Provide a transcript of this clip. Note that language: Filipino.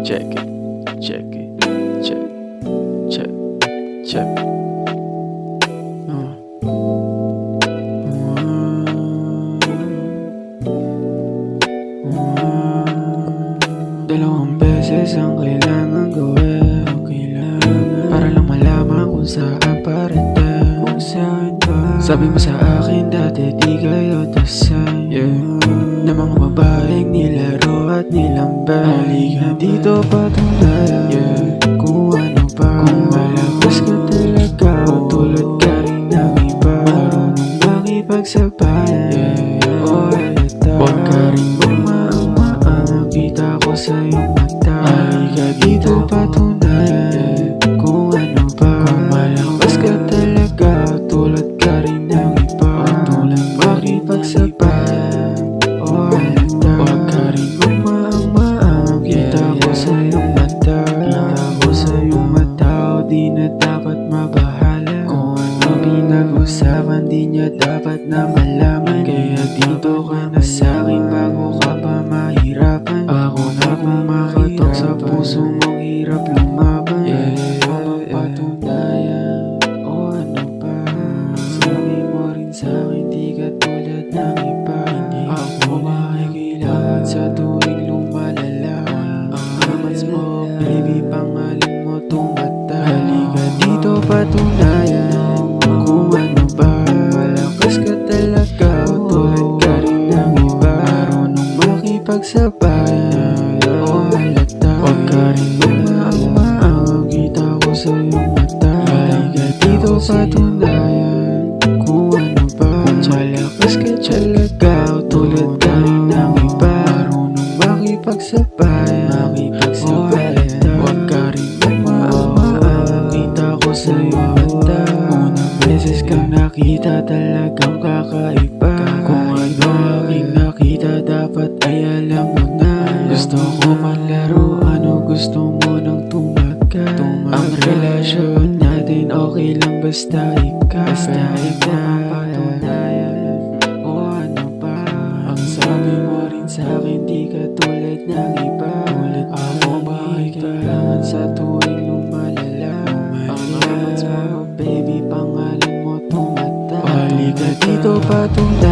Check it, check it, check, check, check. Dalawang beses ang kailangan gawin, para lang malaman kung saan parating. Sabi mo sa akin dati di kayo dasal, na mga babaeng nilaro at nilambay. Halika dito patunayan kung ano ba, kung malakas ka talaga o tulad ka rin ng iba. Marunong makipagsabayan o halata, huwag ka rin bumaang kita ko sa iyong mata. Halika dito patunayan kung ano ba, kung malakas ka talaga o tulad ka rin ng iba. Tulad makipagsabayan o halata, huwag ka rin bumaang kita ko sa iyong mata. Kita ko sa iyong mata o di na dapat mabahala. Kung ano pinag-usapan di niya dapat na malaman. Kaya dito ka na sa'kin bago ka pa mahirapan. Ako na kumakatok sa puso mong hirap lumaban. Mapapatunayan o ano pa, sabi mo rin sa'kin di ka tulad ng iba. Hindi ako makikailangan sa tuwing lumalala. Ang amats mo baby, pangalan mo tumata. Halika dito patunayan kung ano ba, malakas ka talaga o tulad ka rin ng iba. Marunong makipagsabayan o halata, huwag ka rin bumaang kita ko sa iyong mata. Halika dito patunayan kung ano ba, kung malakas ka talaga o tulad ka rin ng iba. Marunong makipagsabayan o halata, huwag ka rin bumaang kita ko sa iyong mata. Unang beses kang nakita talagang kakaiba. Kung ano aking nakita dapat ay alam mo na. Gusto ko manlaro, ano gusto mo nang tumagal. Ang relasyon natin okay lang basta ikaw. Basta mapapatunayan o ano pa, ang sabi mo rin sa'kin di ka tulad ng iba. Ako makikailangan sa tuwing lumalala. Ang amats mo baby, pangalan mo tumata. Halika dito patunayan